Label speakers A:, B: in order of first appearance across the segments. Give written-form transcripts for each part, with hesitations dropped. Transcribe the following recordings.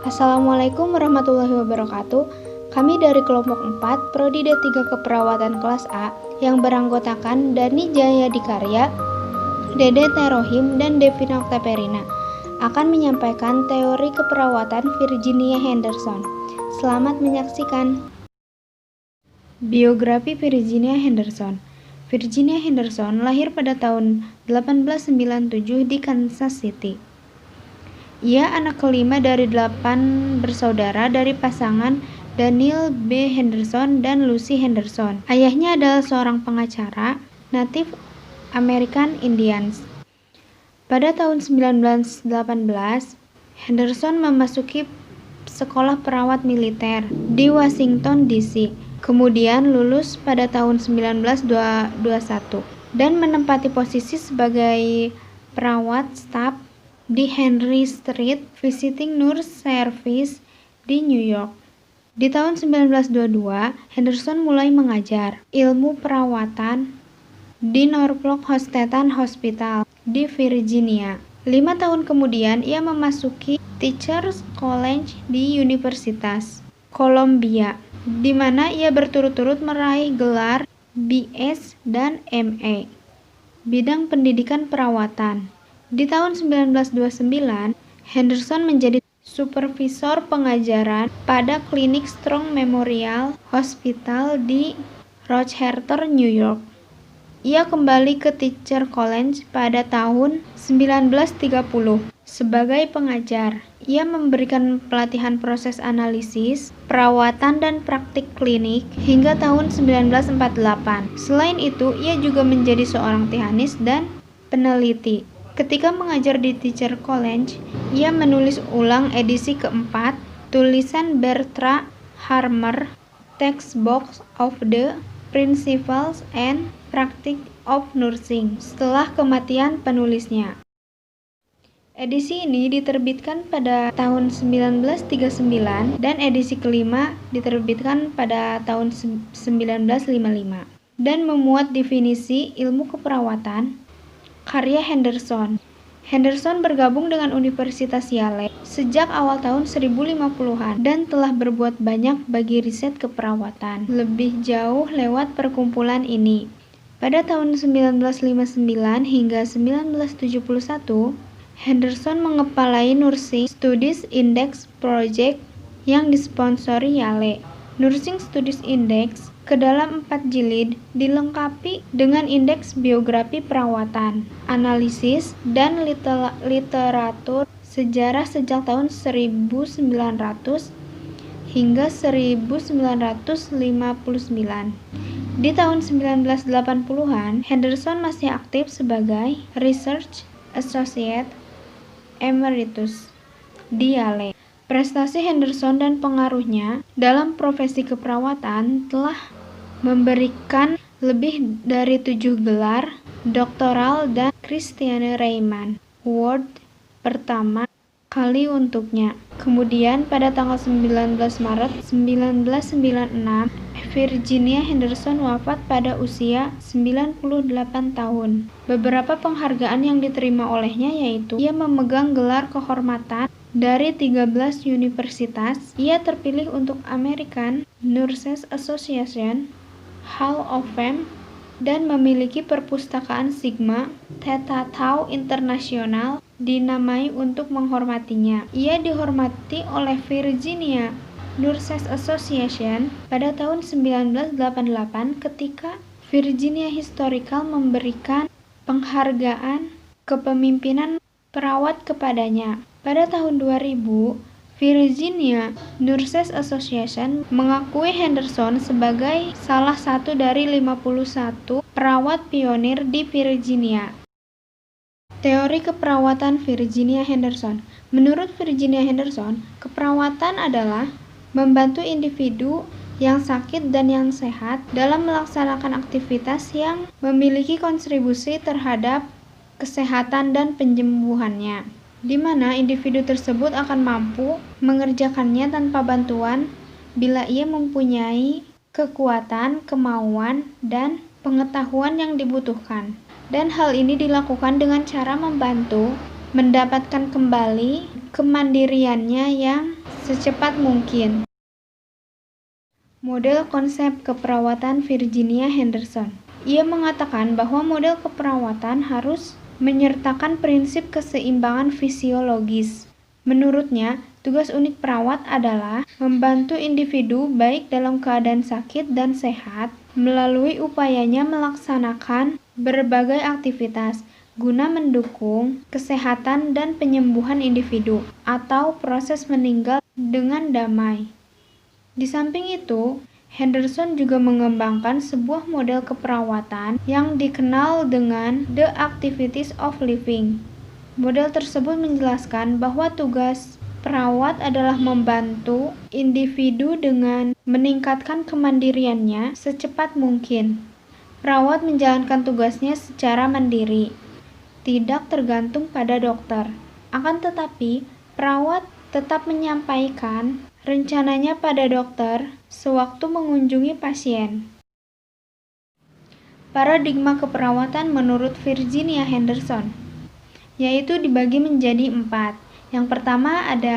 A: Assalamualaikum warahmatullahi wabarakatuh. Kami dari kelompok 4 Prodi D3 Keperawatan kelas A yang beranggotakan Dani Jaya Dikarya, Dede Terohim, dan Devina Oktaperina akan menyampaikan teori keperawatan Virginia Henderson. Selamat menyaksikan. Biografi Virginia Henderson. Virginia Henderson lahir pada tahun 1897 di Kansas City. Ia anak kelima dari 8 bersaudara dari pasangan Daniel B. Henderson dan Lucy Henderson. Ayahnya adalah seorang pengacara Native American Indians. Pada tahun 1918, Henderson memasuki sekolah perawat militer di Washington DC. Kemudian lulus pada tahun 1921 dan menempati posisi sebagai perawat staf di Henry Street Visiting Nurse Service di New York. Di tahun 1922, Henderson mulai mengajar ilmu perawatan di Norfolk Hostetler Hospital di Virginia. 5 tahun kemudian, ia memasuki Teachers College di Universitas Columbia, di mana ia berturut-turut meraih gelar BS dan MA, bidang pendidikan perawatan. Di tahun 1929, Henderson menjadi supervisor pengajaran pada klinik Strong Memorial Hospital di Rochester, New York. Ia kembali ke Teacher College pada tahun 1930 sebagai pengajar. Ia memberikan pelatihan proses analisis, perawatan, dan praktik klinik hingga tahun 1948. Selain itu, ia juga menjadi seorang teknis dan peneliti. Ketika mengajar di Teacher College, ia menulis ulang edisi keempat tulisan Bertram Harmer, Textbook of the Principles and Practice of Nursing, setelah kematian penulisnya. Edisi ini diterbitkan pada tahun 1939 dan edisi kelima diterbitkan pada tahun 1955 dan memuat definisi ilmu keperawatan. Karya Henderson. Henderson bergabung dengan Universitas Yale sejak awal tahun 1050-an dan telah berbuat banyak bagi riset keperawatan lebih jauh lewat perkumpulan ini. Pada tahun 1959 hingga 1971, Henderson mengepalai Nursing Studies Index Project yang disponsori Yale. Nursing Studies Index ke dalam 4 jilid dilengkapi dengan indeks biografi perawatan, analisis, dan literatur sejarah sejak tahun 1900 hingga 1959. Di tahun 1980-an, Henderson masih aktif sebagai Research Associate Emeritus di Yale. Prestasi Henderson dan pengaruhnya dalam profesi keperawatan telah memberikan lebih dari 7 gelar doktoral dan Christian Raymond Award pertama kali untuknya. Kemudian pada tanggal 19 Maret 1996, Virginia Henderson wafat pada usia 98 tahun. Beberapa penghargaan yang diterima olehnya yaitu ia memegang gelar kehormatan dari 13 universitas. Ia terpilih untuk American Nurses Association Hall of Fame dan memiliki perpustakaan Sigma Theta Tau Internasional dinamai untuk menghormatinya. Ia dihormati oleh Virginia Nurses Association pada tahun 1988 ketika Virginia Historical memberikan penghargaan kepemimpinan perawat kepadanya. Pada tahun 2000, Virginia Nurses Association mengakui Henderson sebagai salah satu dari 51 perawat pionir di Virginia. Teori keperawatan Virginia Henderson. Menurut Virginia Henderson, keperawatan adalah membantu individu yang sakit dan yang sehat dalam melaksanakan aktivitas yang memiliki kontribusi terhadap kesehatan dan penyembuhannya, di mana individu tersebut akan mampu mengerjakannya tanpa bantuan bila ia mempunyai kekuatan, kemauan, dan pengetahuan yang dibutuhkan. Dan hal ini dilakukan dengan cara membantu mendapatkan kembali kemandiriannya yang secepat mungkin. Model konsep keperawatan Virginia Henderson. Ia mengatakan bahwa model keperawatan harus menyertakan prinsip keseimbangan fisiologis. Menurutnya, tugas unik perawat adalah membantu individu baik dalam keadaan sakit dan sehat melalui upayanya melaksanakan berbagai aktivitas guna mendukung kesehatan dan penyembuhan individu atau proses meninggal dengan damai. Di samping itu, Henderson juga mengembangkan sebuah model keperawatan yang dikenal dengan The Activities of Living. Model tersebut menjelaskan bahwa tugas perawat adalah membantu individu dengan meningkatkan kemandiriannya secepat mungkin. Perawat menjalankan tugasnya secara mandiri, tidak tergantung pada dokter. Akan tetapi, perawat tetap menyampaikan rencananya pada dokter sewaktu mengunjungi pasien. Paradigma keperawatan menurut Virginia Henderson, yaitu dibagi menjadi 4. Yang pertama ada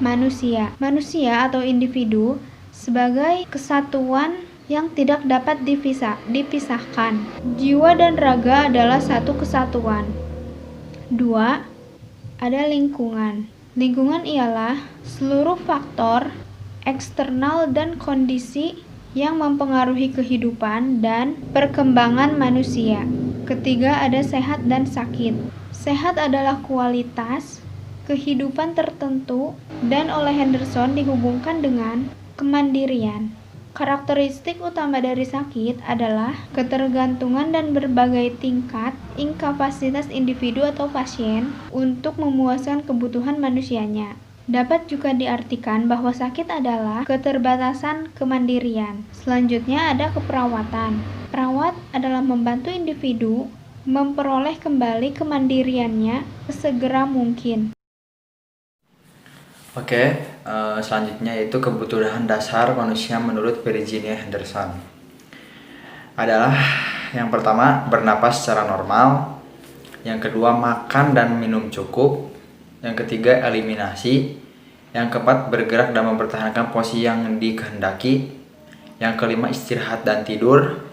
A: manusia. Manusia atau individu sebagai kesatuan yang tidak dapat dipisahkan. Jiwa dan raga adalah satu kesatuan. 2. Ada lingkungan. Lingkungan ialah seluruh faktor eksternal dan kondisi yang mempengaruhi kehidupan dan perkembangan manusia. Ketiga, ada sehat dan sakit. Sehat adalah kualitas kehidupan tertentu dan oleh Henderson dihubungkan dengan kemandirian. Karakteristik utama dari sakit adalah ketergantungan dan berbagai tingkat inkapasitas individu atau pasien untuk memuaskan kebutuhan manusianya. Dapat juga diartikan bahwa sakit adalah keterbatasan kemandirian. Selanjutnya ada keperawatan. Perawat adalah membantu individu memperoleh kembali kemandiriannya sesegera mungkin.
B: Oke, selanjutnya yaitu kebutuhan dasar manusia menurut Virginia Henderson. Adalah yang pertama, bernapas secara normal. Yang kedua, makan dan minum cukup. Yang ketiga, eliminasi. Yang keempat, bergerak dan mempertahankan posisi yang dikehendaki. Yang kelima, istirahat dan tidur.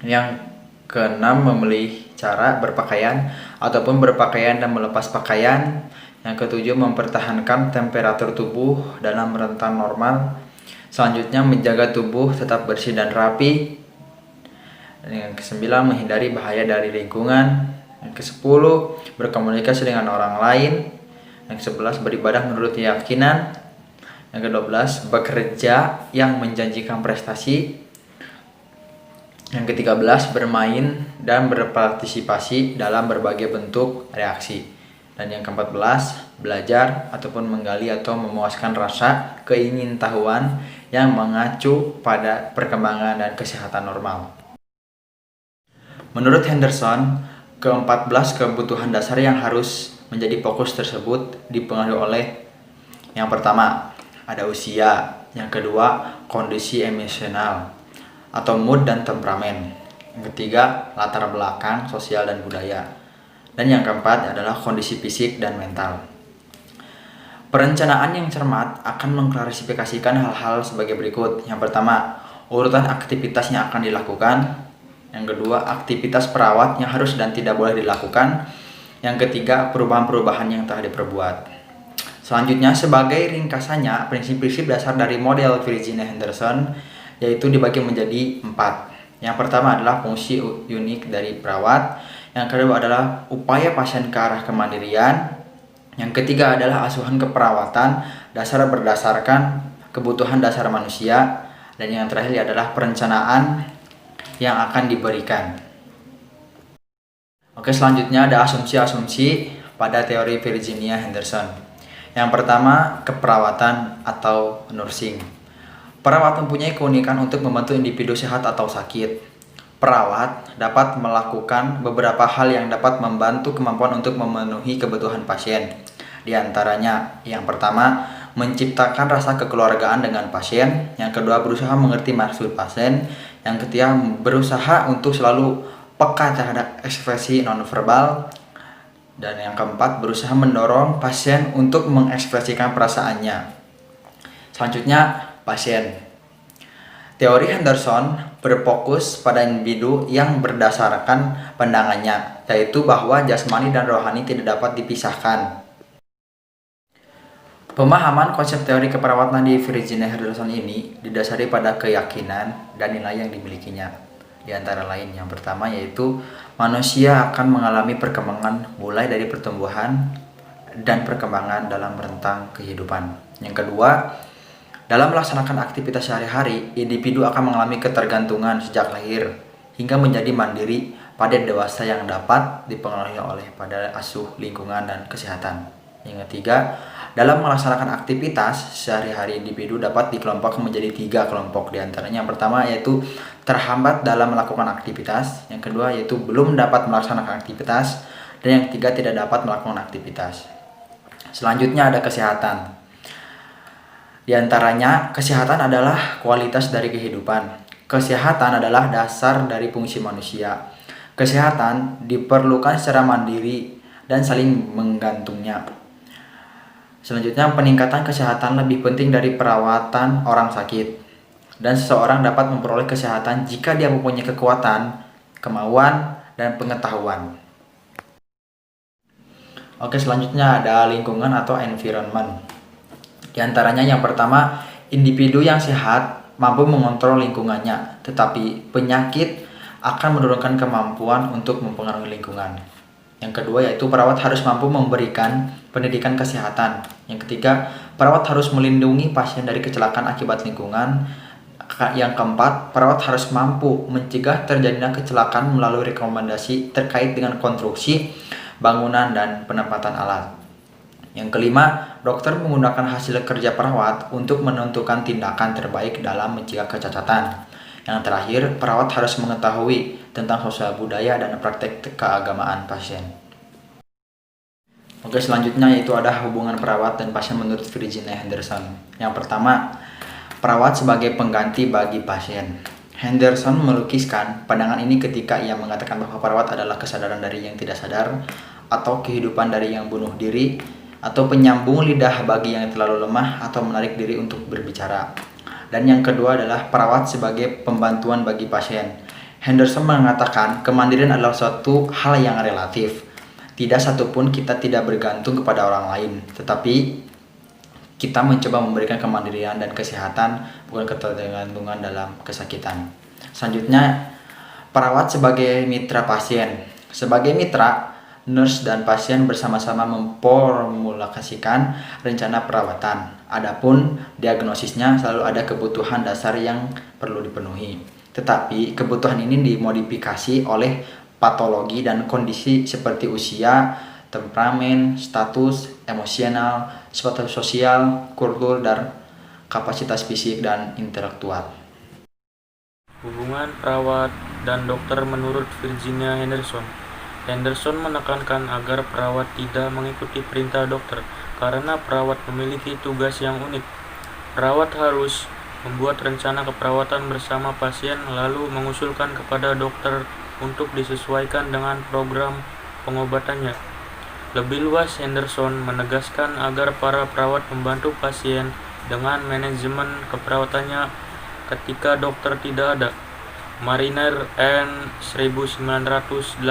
B: Yang keenam, memilih cara berpakaian ataupun berpakaian dan melepas pakaian. Yang ketujuh, mempertahankan temperatur tubuh dalam rentang normal. Selanjutnya, menjaga tubuh tetap bersih dan rapi. Dan yang kesembilan, menghindari bahaya dari lingkungan. Yang kesepuluh, berkomunikasi dengan orang lain. Yang kesebelas, beribadah menurut keyakinan. Yang kedua-belas, bekerja yang menjanjikan prestasi. Yang ke-13, bermain dan berpartisipasi dalam berbagai bentuk reaksi. Dan yang ke-14, belajar ataupun menggali atau memuaskan rasa keingintahuan yang mengacu pada perkembangan dan kesehatan normal. Menurut Henderson, ke-14 kebutuhan dasar yang harus menjadi fokus tersebut dipengaruhi oleh yang pertama, ada usia. Yang kedua, kondisi emosional atau mood dan temperamen. Yang ketiga, latar belakang sosial dan budaya. Dan yang keempat adalah kondisi fisik dan mental. Perencanaan yang cermat akan mengklasifikasikan hal-hal sebagai berikut. Yang pertama, urutan aktivitas yang akan dilakukan. Yang kedua, aktivitas perawat yang harus dan tidak boleh dilakukan. Yang ketiga, perubahan-perubahan yang telah diperbuat. Selanjutnya, sebagai ringkasannya, prinsip-prinsip dasar dari model Virginia Henderson yaitu dibagi menjadi 4. Yang pertama adalah fungsi unik dari perawat. Yang kedua adalah upaya pasien ke arah kemandirian. Yang ketiga adalah asuhan keperawatan dasar berdasarkan kebutuhan dasar manusia. Dan yang terakhir adalah perencanaan yang akan diberikan. Oke, selanjutnya ada asumsi-asumsi pada teori Virginia Henderson. Yang pertama, keperawatan atau nursing. Perawat mempunyai keunikan untuk membantu individu sehat atau sakit. Perawat dapat melakukan beberapa hal yang dapat membantu kemampuan untuk memenuhi kebutuhan pasien. Di antaranya, yang pertama, menciptakan rasa kekeluargaan dengan pasien. Yang kedua, berusaha mengerti maksud pasien. Yang ketiga, berusaha untuk selalu peka terhadap ekspresi nonverbal. Dan yang keempat, berusaha mendorong pasien untuk mengekspresikan perasaannya. Selanjutnya, pasien. Teori Henderson berfokus pada individu yang berdasarkan pandangannya, yaitu bahwa jasmani dan rohani tidak dapat dipisahkan. Pemahaman konsep teori keperawatan di Virginia Henderson ini didasari pada keyakinan dan nilai yang dimilikinya. Di antara lain, yang pertama yaitu manusia akan mengalami perkembangan mulai dari pertumbuhan dan perkembangan dalam rentang kehidupan. Yang kedua, dalam melaksanakan aktivitas sehari-hari, individu akan mengalami ketergantungan sejak lahir hingga menjadi mandiri pada dewasa yang dapat dipengaruhi oleh pada asuh lingkungan dan kesehatan. Yang ketiga, dalam melaksanakan aktivitas sehari-hari, individu dapat dikelompokkan menjadi 3 kelompok. Di antaranya yang pertama yaitu terhambat dalam melakukan aktivitas, yang kedua yaitu belum dapat melaksanakan aktivitas, dan yang ketiga tidak dapat melakukan aktivitas. Selanjutnya ada kesehatan. Di antaranya, kesehatan adalah kualitas dari kehidupan. Kesehatan adalah dasar dari fungsi manusia. Kesehatan diperlukan secara mandiri dan saling menggantungnya. Selanjutnya, peningkatan kesehatan lebih penting dari perawatan orang sakit. Dan seseorang dapat memperoleh kesehatan jika dia mempunyai kekuatan, kemauan, dan pengetahuan. Oke, selanjutnya ada lingkungan atau environment. Di antaranya yang pertama, individu yang sehat mampu mengontrol lingkungannya, tetapi penyakit akan menurunkan kemampuan untuk mempengaruhi lingkungan. Yang kedua yaitu perawat harus mampu memberikan pendidikan kesehatan. Yang ketiga, perawat harus melindungi pasien dari kecelakaan akibat lingkungan. Yang keempat, perawat harus mampu mencegah terjadinya kecelakaan melalui rekomendasi terkait dengan konstruksi, bangunan, dan penempatan alat. Yang kelima, dokter menggunakan hasil kerja perawat untuk menentukan tindakan terbaik dalam mencegah kecacatan. Yang terakhir, perawat harus mengetahui tentang sosial budaya dan praktek keagamaan pasien. Oke, selanjutnya yaitu ada hubungan perawat dan pasien menurut Virginia Henderson. Yang pertama, perawat sebagai pengganti bagi pasien. Henderson melukiskan pandangan ini ketika ia mengatakan bahwa perawat adalah kesadaran dari yang tidak sadar, atau kehidupan dari yang bunuh diri, atau penyambung lidah bagi yang terlalu lemah atau menarik diri untuk berbicara. Dan yang kedua adalah perawat sebagai pembantuan bagi pasien. Henderson mengatakan kemandirian adalah suatu hal yang relatif. Tidak satupun kita tidak bergantung kepada orang lain, tetapi kita mencoba memberikan kemandirian dan kesehatan, bukan ketergantungan dalam kesakitan. Selanjutnya, perawat sebagai mitra pasien. Sebagai mitra, nurse dan pasien bersama-sama memformulasikan rencana perawatan. Adapun diagnosisnya selalu ada kebutuhan dasar yang perlu dipenuhi. Tetapi kebutuhan ini dimodifikasi oleh patologi dan kondisi seperti usia, temperamen, status emosional, status sosial, kultur, dan kapasitas fisik dan intelektual.
C: Hubungan perawat dan dokter menurut Virginia Henderson. Henderson menekankan agar perawat tidak mengikuti perintah dokter karena perawat memiliki tugas yang unik. Perawat harus membuat rencana keperawatan bersama pasien lalu mengusulkan kepada dokter untuk disesuaikan dengan program pengobatannya. Lebih luas, Henderson menegaskan agar para perawat membantu pasien dengan manajemen keperawatannya ketika dokter tidak ada. Mariner N. 1986.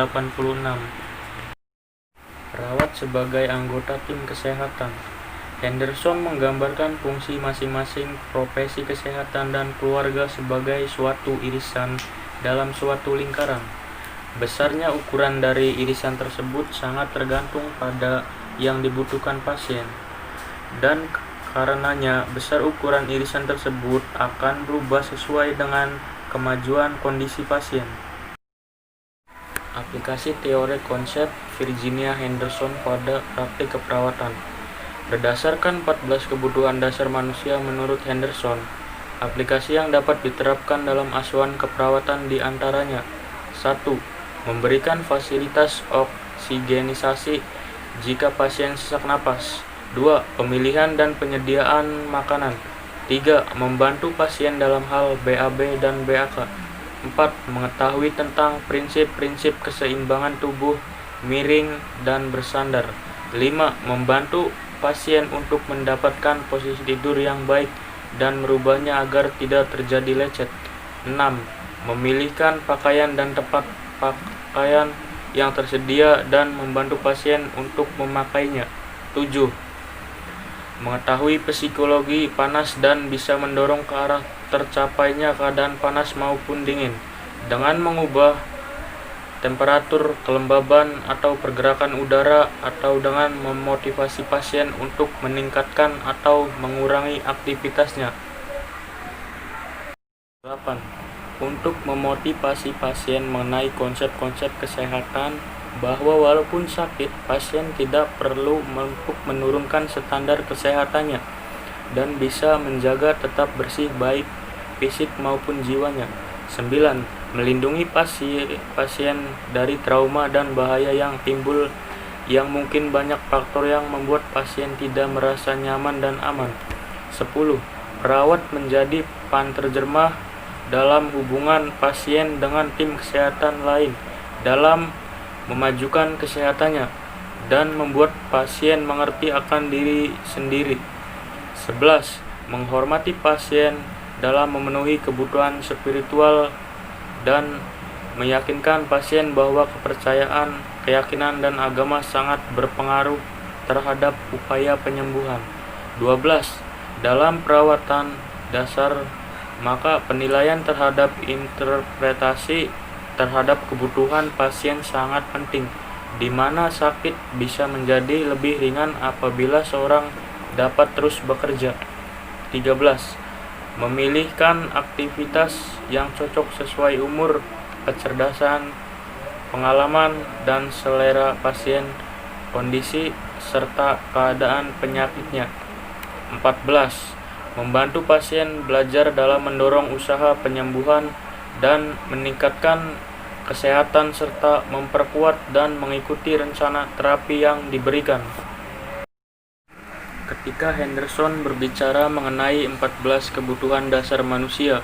C: Perawat sebagai anggota tim kesehatan. Henderson menggambarkan fungsi masing-masing profesi kesehatan dan keluarga sebagai suatu irisan dalam suatu lingkaran. Besarnya ukuran dari irisan tersebut sangat tergantung pada yang dibutuhkan pasien, dan karenanya besar ukuran irisan tersebut akan berubah sesuai dengan kemajuan kondisi pasien. Aplikasi teori konsep Virginia Henderson pada praktik keperawatan. Berdasarkan 14 kebutuhan dasar manusia menurut Henderson, aplikasi yang dapat diterapkan dalam asuhan keperawatan diantaranya: 1. Memberikan fasilitas oksigenisasi jika pasien sesak napas. 2. Pemilihan dan penyediaan makanan. 3. Membantu pasien dalam hal BAB dan BAK. 4. Mengetahui tentang prinsip-prinsip keseimbangan tubuh miring dan bersandar. 5. Membantu pasien untuk mendapatkan posisi tidur yang baik dan merubahnya agar tidak terjadi lecet. 6. Memilihkan pakaian dan tempat pakaian yang tersedia dan membantu pasien untuk memakainya. 7. Mengetahui psikologi panas dan bisa mendorong ke arah tercapainya keadaan panas maupun dingin dengan mengubah temperatur, kelembaban, atau pergerakan udara, atau dengan memotivasi pasien untuk meningkatkan atau mengurangi aktivitasnya. 8. Untuk memotivasi pasien mengenai konsep-konsep kesehatan bahwa walaupun sakit, pasien tidak perlu untuk menurunkan standar kesehatannya dan bisa menjaga tetap bersih baik fisik maupun jiwanya. 9. Melindungi pasien dari trauma dan bahaya yang timbul yang mungkin banyak faktor yang membuat pasien tidak merasa nyaman dan aman. 10. Perawat menjadi penerjemah dalam hubungan pasien dengan tim kesehatan lain dalam memajukan kesehatannya dan membuat pasien mengerti akan diri sendiri. 11. Menghormati pasien dalam memenuhi kebutuhan spiritual dan meyakinkan pasien bahwa kepercayaan, keyakinan, dan agama sangat berpengaruh terhadap upaya penyembuhan. 12. Dalam perawatan dasar, maka penilaian terhadap interpretasi terhadap kebutuhan pasien sangat penting, di mana sakit bisa menjadi lebih ringan apabila seorang dapat terus bekerja. 13. Memilihkan aktivitas yang cocok sesuai umur, kecerdasan, pengalaman, dan selera pasien, kondisi, serta keadaan penyakitnya. 14. Membantu pasien belajar dalam mendorong usaha penyembuhan dan meningkatkan kesehatan serta memperkuat dan mengikuti rencana terapi yang diberikan. Ketika Henderson berbicara mengenai 14 kebutuhan dasar manusia,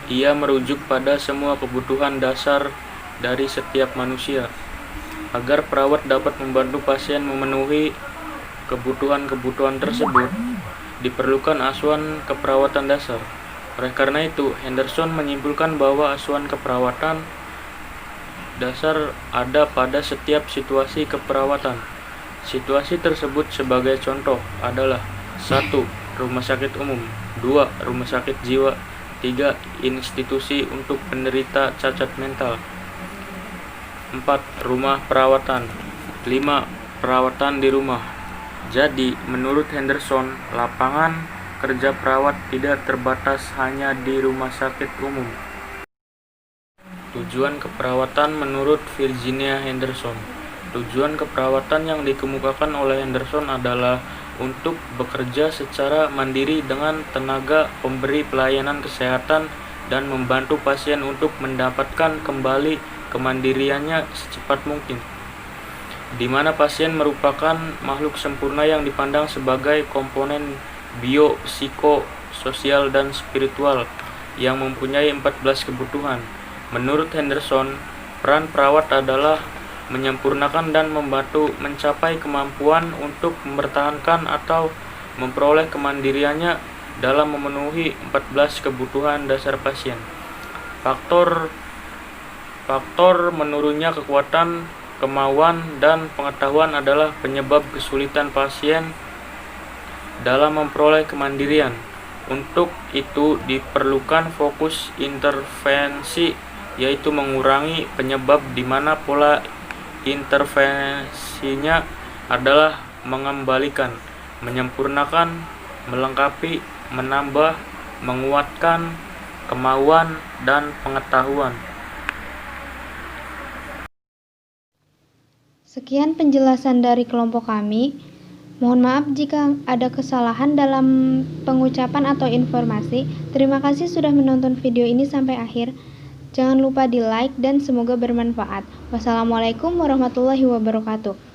C: ia merujuk pada semua kebutuhan dasar dari setiap manusia. Agar perawat dapat membantu pasien memenuhi kebutuhan-kebutuhan tersebut, diperlukan asuhan keperawatan dasar. Oleh karena itu, Henderson menyimpulkan bahwa asuhan keperawatan dasar ada pada setiap situasi keperawatan. Situasi tersebut sebagai contoh adalah 1. Rumah sakit umum, 2. Rumah sakit jiwa, 3. Institusi untuk penderita cacat mental, 4. Rumah perawatan, 5. Perawatan di rumah. Jadi, menurut Henderson, lapangan kerja perawat tidak terbatas hanya di rumah sakit umum. Tujuan keperawatan menurut Virginia Henderson. Tujuan keperawatan yang dikemukakan oleh Henderson adalah untuk bekerja secara mandiri dengan tenaga pemberi pelayanan kesehatan dan membantu pasien untuk mendapatkan kembali kemandiriannya secepat mungkin, di mana pasien merupakan makhluk sempurna yang dipandang sebagai komponen bio, psiko, sosial, dan spiritual yang mempunyai 14 kebutuhan. Menurut Henderson, peran perawat adalah menyempurnakan dan membantu mencapai kemampuan untuk mempertahankan atau memperoleh kemandiriannya dalam memenuhi 14 kebutuhan dasar pasien. Faktor menurunnya kekuatan, kemauan, dan pengetahuan adalah penyebab kesulitan pasien dalam memperoleh kemandirian. Untuk itu diperlukan fokus intervensi, yaitu mengurangi penyebab di mana pola intervensinya adalah mengembalikan, menyempurnakan, melengkapi, menambah, menguatkan kemauan dan pengetahuan.
A: Sekian penjelasan dari kelompok kami. Mohon maaf jika ada kesalahan dalam pengucapan atau informasi. Terima kasih sudah menonton video ini sampai akhir. Jangan lupa di like dan semoga bermanfaat. Wassalamualaikum warahmatullahi wabarakatuh.